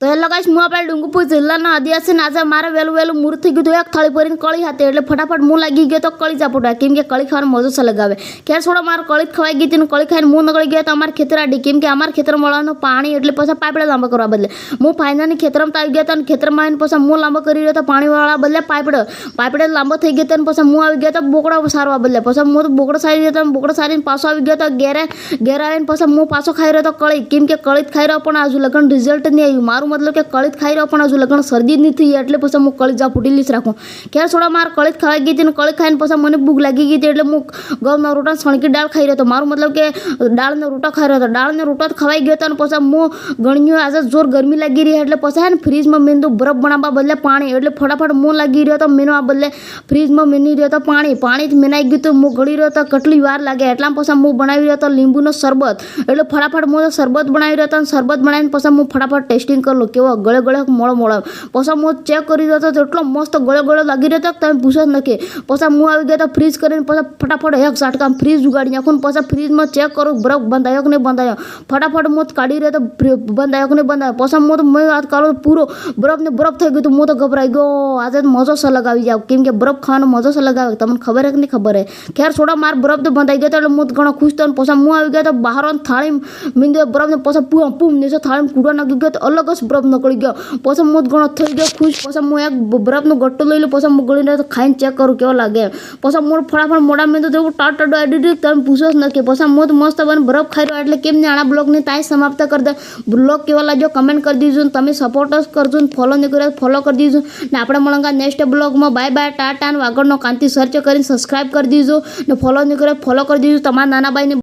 તો hello guys, હું આપણે ડુંગરપુર જિલ્લાના આદિવાસી આજે મારે વહેલું મૂર્ત થઈ ગયું. એક થાળી ભરીને કળી હતી એટલે ફટાફટ હું લાગી ગયો તો કળી ચાપોટા, કેમ કે કળી ખાવાનો મજો છે લગાવે. ક્યારે થોડા મારે કળી ખવાઈ ગઈ હતી ને કળી ખાઈને હું નગળી ગયો તો અમારે ખેતર આડી, કેમ કે અમારા ખેતરમાં મળવાનું પાણી એટલે પછી પાઇપડે લાંબા કરવા બદલે હું ફાઇનાની ખેતરમાં આવી ગયા હતા અને ખેતરમાં આવીને પછી હું લાંબો કરી રહ્યો હતો પાણીવાળા બદલે પાઇપડે લાંબો થઈ ગયો હતો અને પછી હું આવી ગયો તો બોકડા સારવા બદલે પછી હું તો બોકડા સારી ગયો હતો બોકડા સારીને પાછો આવી ગયો તો ઘેરે આવીને પછી હું પાછો ખાઈ રહ્યો હતો કળી, કેમ કે કળી ખાઈ રહ્યો પણ હજુ લગન રિઝલ્ટ નહીં આવ્યું. મારું મતલબ કે કળી ખાઈ રહ્યો પણ હજુ લગન શરદી નહીં થઈ એટલે પછી હું કળી જા ફૂટીલી જ રાખું. ક્યારે થોડા મારે કળી ખવાઈ ગઈ હતી ને કળી ખાઈને પછી મને ભૂખ લાગી ગઈ હતી એટલે હું ઘઉંના રોટા સણકી દાળ ખાઈ રહ્યો હતો. મારું મતલબ કે દાળનો રોટો ખાઈ રહ્યો હતો. દાળનો રોટો ખવાઈ ગયો હતો અને પછી હું ગણ્યું આજે જોર ગરમી લાગી રહી એટલે પછી ને ફ્રીજમાં મેંદું બરફ બનાવવા બદલે પાણી એટલે ફટાફટ હું લાગી રહ્યો હતો મેનવા બદલે ફ્રીજમાં મેની રહ્યો હતો પાણી મેનાઈ ગયું હતું. હું ગળી રહ્યો હતો કેટલી વાર લાગે એટલા પછી હું બનાવી રહ્યો હતો લીંબુનો શરબત એટલે ફટાફટ હું શરબત બનાવી રહ્યો હતો અને શરબત બનાવીને પછી હું ફટાફટ ટેસ્ટિંગ કરેલું કેવો ગળે મોળો પછી હું ચેક કરી રહ્યો હતો એટલો મસ્ત ગળે લાગી રહ્યો હતો તમે પૂછો જ નથી. પછી હું આવી ગયો તો ફ્રીજ કરીને પછી ફટાફટ એક ઝાટકા ફ્રીજ ઉગાડી નાખું પછી ફ્રીજમાં ચેક કરું બરફ બંધાયો કે નહીં બંધાયો. ફટાફટ હું કાઢી રહ્યો તો બંધાયો કે નહીં બંધાયો. પછી હું તો મેં વાત કરું પૂરો બરફ થઈ ગયું હતું. હું તો ગભરાઈ ગયો. આજે મજો છે લગાવી જાવ, કેમ કે બરફ ખાવાનો મજો છે લગાવે તમને ખબર કે નહીં ખબર હે. ખેર થોડા માર બરફ તો બંધાઈ ગયો એટલે હું ઘણો ખુશ થયો. પછી હું આવી ગયો તો બહાર થાળી મીંદો બરફને પછી પૂમ નીચે થાળી કૂડા નાખી ગયો તો અલગ જ બરફ નીકળી ગયો. પછી હું ઘણો થઈ ગયો ખુશ. પછી હું એક બરફનો ગટ્ટો લઈ લો પછી હું ગળીને તો ખાઈને ચેક કરું કેવો લાગે. પછી હું ફટાફટ મોડા મેં તો ટાટો એડિટ તમે પૂછો જ નથી. પછી હું તો મસ્ત બને બરફ ખાઈ રહ્યો એટલે કેમ ને આના બ્લોગને ત્યાં સમાપ્ત કરી દે. બ્લોગ કેવો લાગ્યો કમેન્ટ કરી દીજો. તમે સપોર્ટ જ કરજો ને ફોલો નહીં કર્યો ફોલો કરી દીજો ને આપણે મળંગા નેક્સ્ટ બ્લોગમાં. બાય ટાટા અને આગળનો કાંતિ સર્ચ કરીને સબસ્ક્રાઈબ કરી દીજો ને ફોલો નહીં કર્યો ફોલો કરી દીજો. તમારા નાના ભાઈને